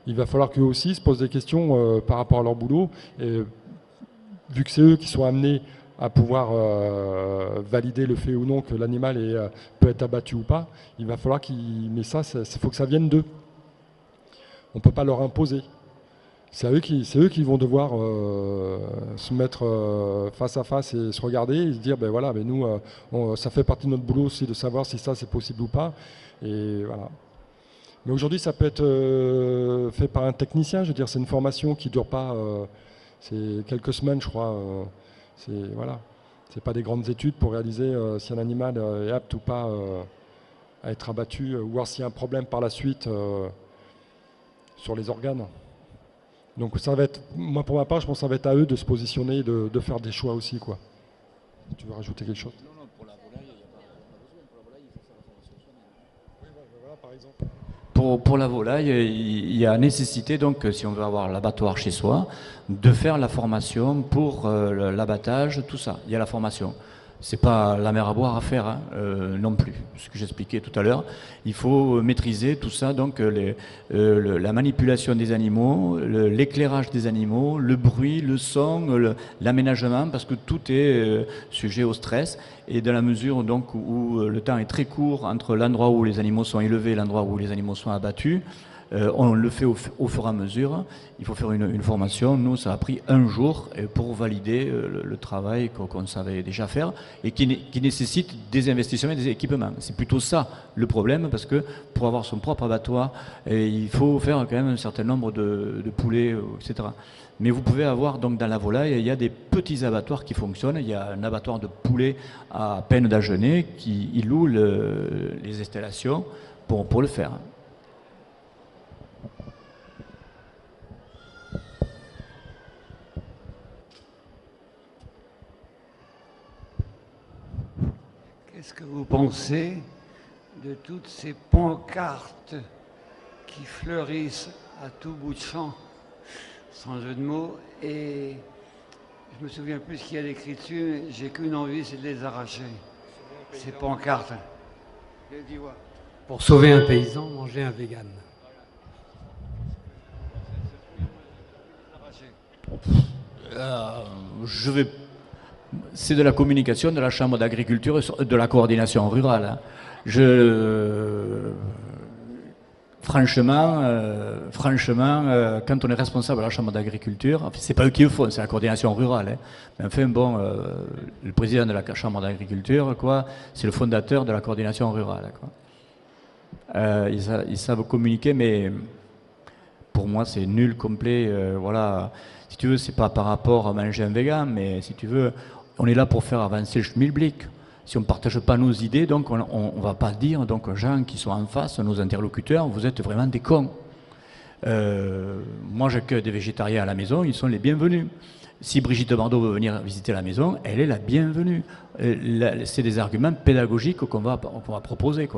il va falloir qu'eux aussi se posent des questions par rapport à leur boulot. Et, vu que c'est eux qui sont amenés à pouvoir valider le fait ou non que l'animal peut être abattu ou pas, il va falloir qu'ils... Mais ça, il faut que ça vienne d'eux. On ne peut pas leur imposer. C'est eux qui vont devoir se mettre face à face et se regarder et se dire, ben voilà, ben nous, ça fait partie de notre boulot aussi de savoir si ça c'est possible ou pas. Et voilà. Mais aujourd'hui, ça peut être fait par un technicien. Je veux dire, c'est une formation qui ne dure pas, c'est quelques semaines, je crois. Voilà. C'est pas des grandes études pour réaliser si un animal est apte ou pas à être abattu, ou voir s'il y a un problème par la suite sur les organes. Donc ça va être, moi pour ma part, je pense que ça va être à eux de se positionner et de faire des choix aussi, quoi. Tu veux rajouter quelque chose? Non, pour la volaille, il n'y a pas besoin. Pour la volaille, il faut faire la formation. Oui, voilà, par exemple. Pour la volaille, il y a nécessité, donc, si on veut avoir l'abattoir chez soi, de faire la formation pour l'abattage, tout ça. Il y a la formation. C'est pas la mer à boire à faire hein, non plus, ce que j'expliquais tout à l'heure. Il faut maîtriser tout ça, donc la manipulation des animaux, l'éclairage des animaux, le bruit, le son, l'aménagement, parce que tout est sujet au stress. Et dans la mesure donc où le temps est très court entre l'endroit où les animaux sont élevés et l'endroit où les animaux sont abattus, on le fait au fur et à mesure. Il faut faire une formation. Nous, ça a pris un jour pour valider le travail qu'on savait déjà faire et qui nécessite des investissements et des équipements. C'est plutôt ça le problème, parce que pour avoir son propre abattoir, il faut faire quand même un certain nombre de poulets, etc. Mais vous pouvez avoir donc dans la volaille, il y a des petits abattoirs qui fonctionnent. Il y a un abattoir de poulets à Peine d'Agenais qui loue les installations pour le faire. Qu'est-ce que vous pensez de toutes ces pancartes qui fleurissent à tout bout de champ, sans jeu de mots, et je me souviens plus ce qu'il y a écrit dessus, j'ai qu'une envie, c'est de les arracher, ces pancartes. Pour sauver un paysan, manger un vegan. C'est de la communication de la Chambre d'agriculture et de la coordination rurale. Hein. Franchement, quand on est responsable de la Chambre d'agriculture, enfin, c'est pas eux qui le font, c'est la coordination rurale. Hein. Mais enfin, bon, le président de la Chambre d'agriculture, quoi, c'est le fondateur de la coordination rurale. Quoi. Ils savent communiquer, mais pour moi, c'est nul, complet. Voilà. Si tu veux, c'est pas par rapport à manger un vegan, mais si tu veux, on est là pour faire avancer le schmilblick. Si on ne partage pas nos idées, donc on ne va pas dire donc, aux gens qui sont en face, nos interlocuteurs, vous êtes vraiment des cons. Moi, j'accueille des végétariens à la maison, ils sont les bienvenus. Si Brigitte Bardot veut venir visiter la maison, elle est la bienvenue. C'est des arguments pédagogiques qu'on va proposer.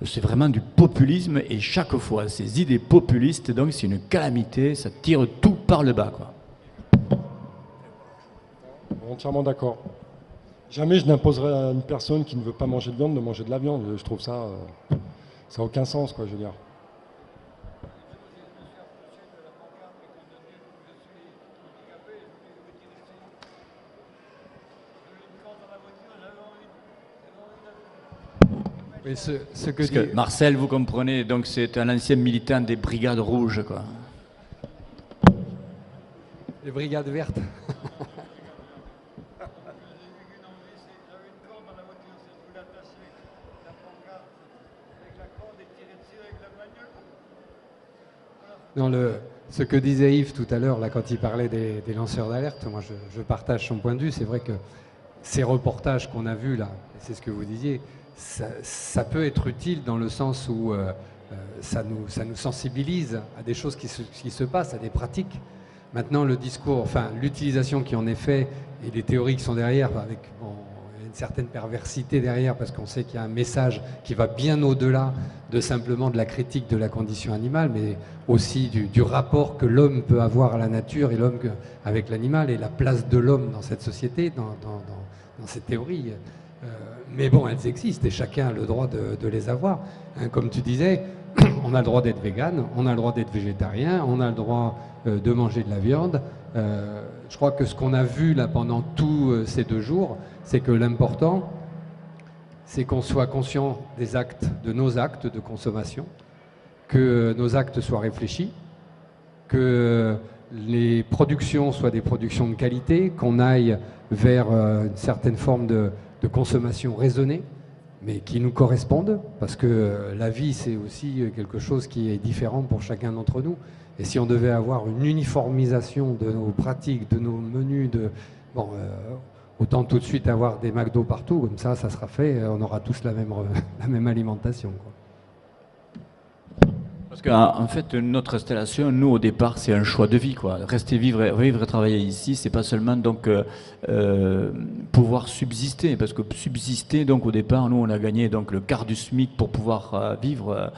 C'est vraiment du populisme, et chaque fois, ces idées populistes, donc c'est une calamité, ça tire tout par le bas. Quoi. Entièrement d'accord. Jamais je n'imposerai à une personne qui ne veut pas manger de viande de manger de la viande. Je trouve ça, ça n'a aucun sens, quoi, je veux dire. Oui, ce que Parce que Marcel, vous comprenez, donc c'est un ancien militant des Brigades Rouges, quoi. Les Brigades Vertes. Dans ce que disait Yves tout à l'heure, là, quand il parlait des lanceurs d'alerte, moi je partage son point de vue. C'est vrai que ces reportages qu'on a vus là, c'est ce que vous disiez, ça peut être utile dans le sens où ça nous sensibilise à des choses qui se passent, à des pratiques. Maintenant, le discours, enfin l'utilisation qui en est faite et les théories qui sont derrière, avec une certaine perversité derrière, parce qu'on sait qu'il y a un message qui va bien au-delà de simplement de la critique de la condition animale, mais aussi du rapport que l'homme peut avoir à la nature et l'homme avec l'animal, et la place de l'homme dans cette société, dans ces théories. Mais bon, elles existent et chacun a le droit de les avoir. Hein, comme tu disais, on a le droit d'être végane, on a le droit d'être végétarien, on a le droit de manger de la viande. Je crois que ce qu'on a vu là pendant tous ces 2 jours, c'est que l'important, c'est qu'on soit conscient des actes, de nos actes de consommation, que nos actes soient réfléchis, que les productions soient des productions de qualité, qu'on aille vers une certaine forme de consommation raisonnée, mais qui nous corresponde, parce que la vie, c'est aussi quelque chose qui est différent pour chacun d'entre nous. Et si on devait avoir une uniformisation de nos pratiques, de nos menus, autant tout de suite avoir des McDo partout, comme ça sera fait, on aura tous la même alimentation, quoi. Parce qu'en fait, notre installation, nous au départ, c'est un choix de vie, quoi. Rester vivre et travailler ici, c'est pas seulement donc pouvoir subsister, parce que subsister, donc au départ, nous on a gagné donc le quart du SMIC pour pouvoir vivre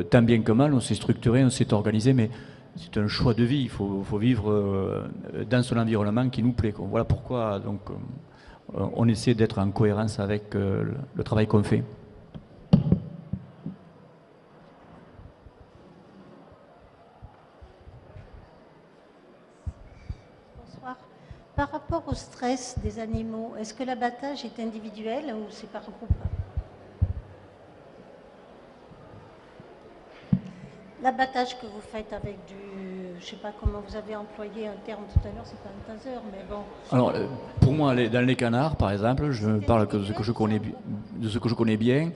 tant bien que mal. On s'est structuré, on s'est organisé, mais c'est un choix de vie. Il faut vivre dans son environnement qui nous plaît, quoi. Voilà pourquoi donc on essaie d'être en cohérence avec le travail qu'on fait. Par rapport au stress des animaux, est-ce que l'abattage est individuel ou c'est par groupe? L'abattage que vous faites avec du... Je ne sais pas comment vous avez employé un terme tout à l'heure, c'est pas un taser, mais bon... Alors, pour moi, dans les canards, par exemple, je parle de ce que je connais bien.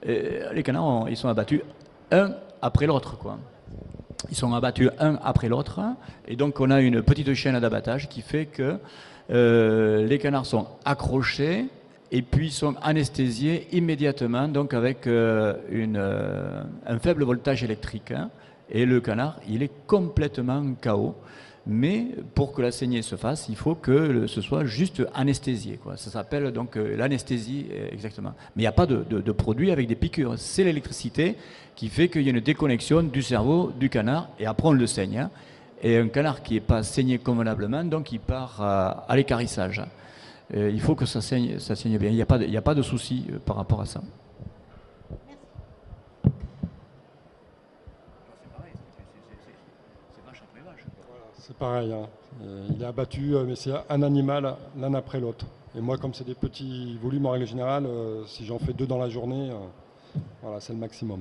Les canards, ils sont abattus un après l'autre, quoi. Ils sont abattus un après l'autre, et donc on a une petite chaîne d'abattage qui fait que les canards sont accrochés et puis sont anesthésiés immédiatement, donc avec un faible voltage électrique, hein, et le canard, il est complètement KO. Mais pour que la saignée se fasse, il faut que ce soit juste anesthésié, quoi. Ça s'appelle donc l'anesthésie, exactement. Mais il n'y a pas de produit avec des piqûres. C'est l'électricité qui fait qu'il y a une déconnexion du cerveau du canard, et après on le saigne, hein. Et un canard qui n'est pas saigné convenablement, donc il part à l'équarrissage. Il faut que ça saigne bien. Il n'y a pas de souci par rapport à ça. C'est pareil, hein. Il est abattu, mais c'est un animal l'un après l'autre. Et moi, comme c'est des petits volumes en règle générale, si j'en fais 2 dans la journée, voilà, c'est le maximum.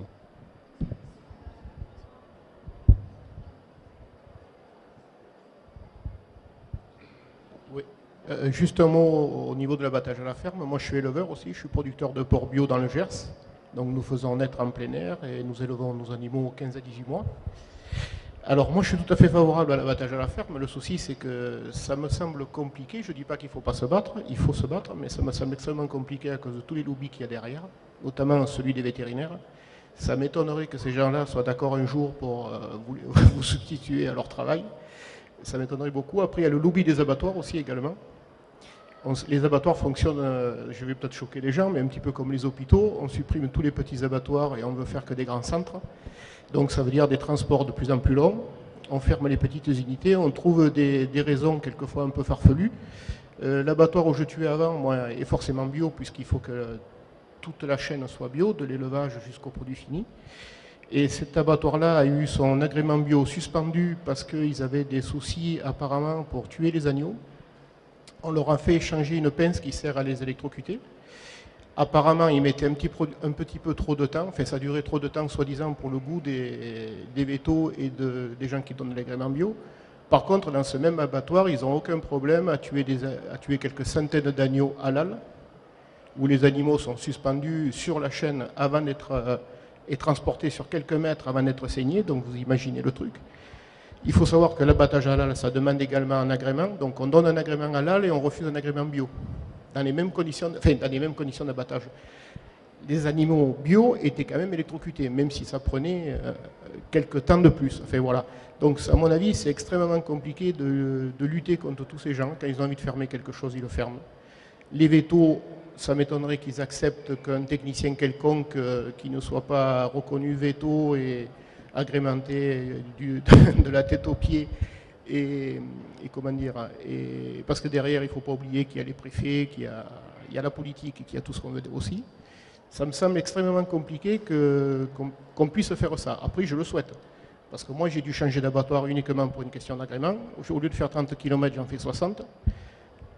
Oui. Juste un mot au niveau de l'abattage à la ferme. Moi, je suis éleveur aussi, je suis producteur de porc bio dans le Gers. Donc nous faisons naître en plein air et nous élevons nos animaux 15 à 18 mois. Alors moi je suis tout à fait favorable à l'abattage à la ferme, le souci c'est que ça me semble compliqué, je ne dis pas qu'il ne faut pas se battre, il faut se battre, mais ça me semble extrêmement compliqué à cause de tous les lobbies qu'il y a derrière, notamment celui des vétérinaires. Ça m'étonnerait que ces gens-là soient d'accord un jour pour vous substituer à leur travail, ça m'étonnerait beaucoup. Après il y a le lobby des abattoirs aussi également. Les abattoirs fonctionnent, je vais peut-être choquer les gens, mais un petit peu comme les hôpitaux, on supprime tous les petits abattoirs et on veut faire que des grands centres. Donc ça veut dire des transports de plus en plus longs, on ferme les petites unités, on trouve des raisons quelquefois un peu farfelues. L'abattoir où je tuais avant, moi, est forcément bio, puisqu'il faut que toute la chaîne soit bio, de l'élevage jusqu'au produit fini. Et cet abattoir-là a eu son agrément bio suspendu parce qu'ils avaient des soucis apparemment pour tuer les agneaux. On leur a fait échanger une pince qui sert à les électrocuter. Apparemment, ils mettaient un petit peu trop de temps, enfin ça durait trop de temps, soi-disant, pour le goût des vétos et des gens qui donnent l'agrément bio. Par contre, dans ce même abattoir, ils n'ont aucun problème à tuer quelques centaines d'agneaux halal, où les animaux sont suspendus sur la chaîne avant d'être et transportés sur quelques mètres avant d'être saignés, donc vous imaginez le truc. Il faut savoir que l'abattage halal, ça demande également un agrément, donc on donne un agrément halal et on refuse un agrément bio. Dans les mêmes conditions d'abattage. Les animaux bio étaient quand même électrocutés, même si ça prenait quelques temps de plus. Enfin, voilà. Donc, à mon avis, c'est extrêmement compliqué de lutter contre tous ces gens. Quand ils ont envie de fermer quelque chose, ils le ferment. Les vétos, ça m'étonnerait qu'ils acceptent qu'un technicien quelconque qui ne soit pas reconnu veto et agrémenté de la tête aux pieds, et comment dire, parce que derrière il ne faut pas oublier qu'il y a les préfets, qu'il y a la politique et qu'il y a tout ce qu'on veut aussi. Ça me semble extrêmement compliqué qu'on puisse faire ça. Après, je le souhaite. Parce que moi, j'ai dû changer d'abattoir uniquement pour une question d'agrément. Au lieu de faire 30 km, j'en fais 60.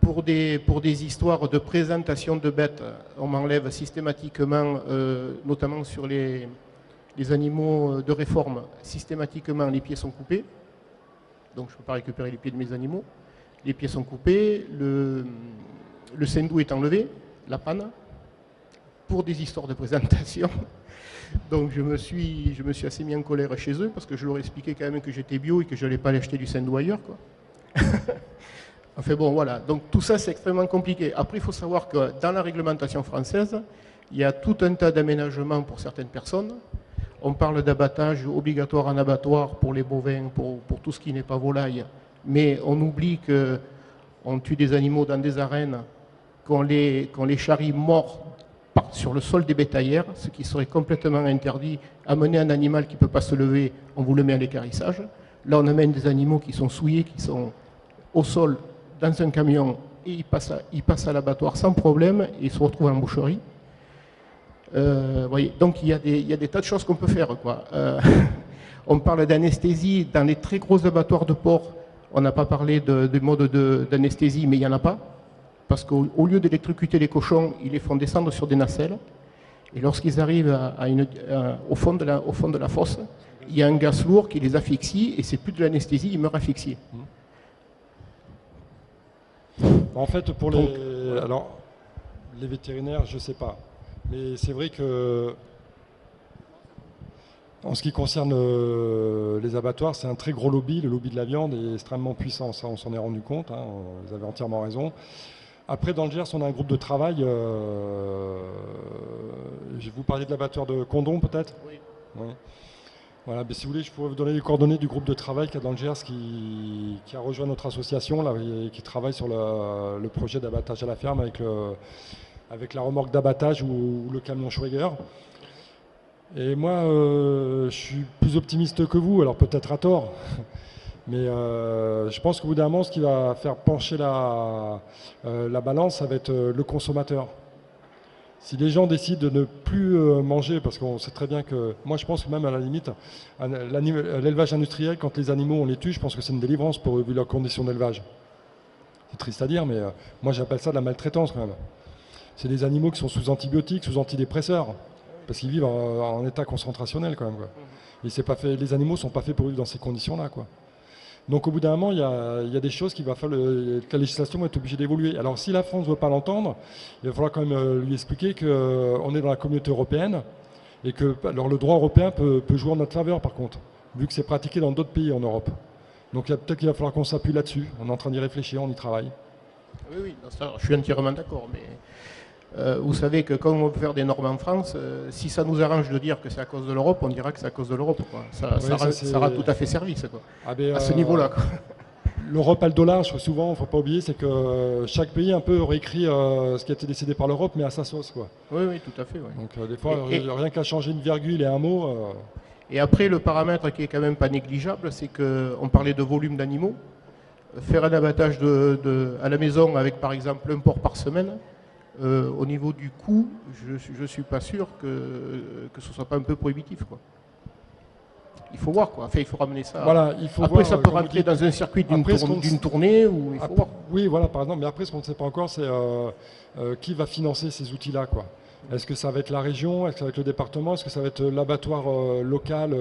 Pour des histoires de présentation de bêtes, on m'enlève systématiquement, notamment sur les animaux de réforme, systématiquement les pieds sont coupés. Donc je ne peux pas récupérer les pieds de mes animaux. Les pieds sont coupés, le sendou est enlevé, la panne, pour des histoires de présentation. Donc je me suis assez mis en colère chez eux parce que je leur ai expliqué quand même que j'étais bio et que je n'allais pas aller acheter du sendou ailleurs, quoi. Enfin bon, voilà. Donc tout ça, c'est extrêmement compliqué. Après, il faut savoir que dans la réglementation française, il y a tout un tas d'aménagements pour certaines personnes. On parle d'abattage obligatoire en abattoir pour les bovins, pour tout ce qui n'est pas volaille. Mais on oublie qu'on tue des animaux dans des arènes, qu'on les charrie morts sur le sol des bétaillères, ce qui serait complètement interdit. Amener un animal qui ne peut pas se lever, on vous le met à l'équarrissage. Là, on amène des animaux qui sont souillés, qui sont au sol, dans un camion, et ils passent à l'abattoir sans problème, et ils se retrouvent en boucherie. Voyez, donc il y a des tas de choses qu'on peut faire, quoi. On parle d'anesthésie dans les très gros abattoirs de porc. On n'a pas parlé de mode d'anesthésie, mais il n'y en a pas. Parce qu'au lieu d'électrocuter les cochons, ils les font descendre sur des nacelles. Et lorsqu'ils arrivent au fond de la fosse, il y a un gaz lourd qui les asphyxie, et c'est plus de l'anesthésie, ils meurent asphyxiés. En fait, pour les vétérinaires, je ne sais pas. Mais c'est vrai que, en ce qui concerne les abattoirs, c'est un très gros lobby. Le lobby de la viande est extrêmement puissant. Ça, on s'en est rendu compte. Hein, vous avez entièrement raison. Après, dans le Gers, on a un groupe de travail. Je vais vous parler de l'abattoir de Condom, peut-être. Oui. Oui. Voilà, mais si vous voulez, je pourrais vous donner les coordonnées du groupe de travail qu'il y a dans le Gers qui a rejoint notre association là, et qui travaille sur le projet d'abattage à la ferme avec la remorque d'abattage ou le camion Schweger. Et moi, je suis plus optimiste que vous, alors peut-être à tort, mais je pense qu'au bout d'un moment, ce qui va faire pencher la balance, ça va être le consommateur. Si les gens décident de ne plus manger, parce qu'on sait très bien que... Moi, je pense que même à la limite, l'élevage industriel, quand les animaux, on les tue, je pense que c'est une délivrance pour vu leurs conditions d'élevage. C'est triste à dire, mais moi, j'appelle ça de la maltraitance, quand même. C'est des animaux qui sont sous antibiotiques, sous antidépresseurs, parce qu'ils vivent en état concentrationnel, quand même, quoi. Et c'est pas fait, les animaux ne sont pas faits pour vivre dans ces conditions-là, quoi. Donc au bout d'un moment, il y a des choses que la législation va être obligée d'évoluer. Alors si la France ne veut pas l'entendre, il va falloir quand même lui expliquer qu'on est dans la communauté européenne et que alors, le droit européen peut jouer en notre faveur par contre, vu que c'est pratiqué dans d'autres pays en Europe. Donc peut-être qu'il va falloir qu'on s'appuie là-dessus. On est en train d'y réfléchir, on y travaille. Oui, ça, je suis entièrement d'accord, mais vous savez que quand on veut faire des normes en France, si ça nous arrange de dire que c'est à cause de l'Europe, on dira que c'est à cause de l'Europe. Ça aura tout à fait servi, ça, quoi. À ce niveau-là. L'Europe a le dollar, souvent, il ne faut pas oublier, c'est que chaque pays un peu réécrit ce qui a été décidé par l'Europe, mais à sa sauce, quoi. Oui, tout à fait. Ouais. Donc des fois, rien qu'à changer une virgule et un mot... Et après, le paramètre qui est quand même pas négligeable, c'est qu'on parlait de volume d'animaux. Faire un abattage à la maison avec, par exemple, un porc par semaine, au niveau du coût, je ne suis pas sûr que ce ne soit pas un peu prohibitif, quoi. Il faut voir, quoi. Enfin, il faut ramener ça. Voilà, il faut après, voir, ça peut rentrer dans un circuit d'une tournée. Où il faut voir. Oui, voilà, par exemple. Mais après, ce qu'on ne sait pas encore, c'est qui va financer ces outils-là, quoi. Est-ce que ça va être la région? Est-ce que ça va être le département? Est-ce que ça va être l'abattoir local?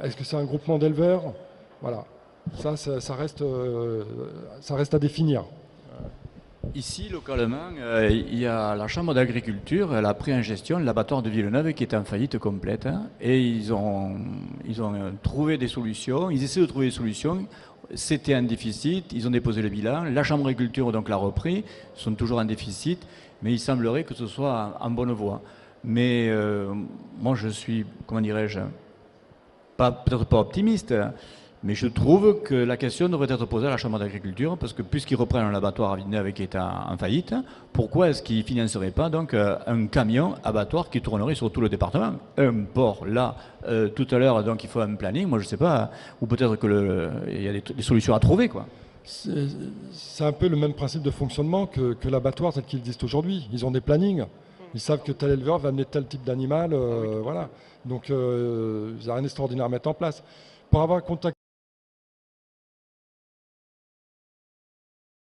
Est-ce que c'est un groupement d'éleveurs? Voilà. Ça reste à définir. Ici, localement, il y a la Chambre d'agriculture, elle a pris en gestion l'abattoir de Villeneuve qui est en faillite complète. Hein, et ils ont trouvé des solutions, ils essaient de trouver des solutions. C'était un déficit, ils ont déposé le bilan. La Chambre d'agriculture donc l'a repris, ils sont toujours en déficit, mais il semblerait que ce soit en bonne voie. Mais moi, je suis, comment dirais-je, peut-être pas optimiste, mais je trouve que la question devrait être posée à la Chambre d'agriculture, parce que puisqu'ils reprennent un abattoir à Villeneuve qui est en faillite, pourquoi est-ce qu'ils ne financeraient pas donc un camion abattoir qui tournerait sur tout le département? Un port là, tout à l'heure, donc il faut un planning, moi je ne sais pas, ou peut-être qu'il y a des solutions à trouver, quoi. C'est un peu le même principe de fonctionnement que l'abattoir tel qu'il existe aujourd'hui. Ils ont des plannings. Ils savent que tel éleveur va amener tel type d'animal. Voilà. Donc, il n'y a rien d'extraordinaire à mettre en place. Pour avoir contacté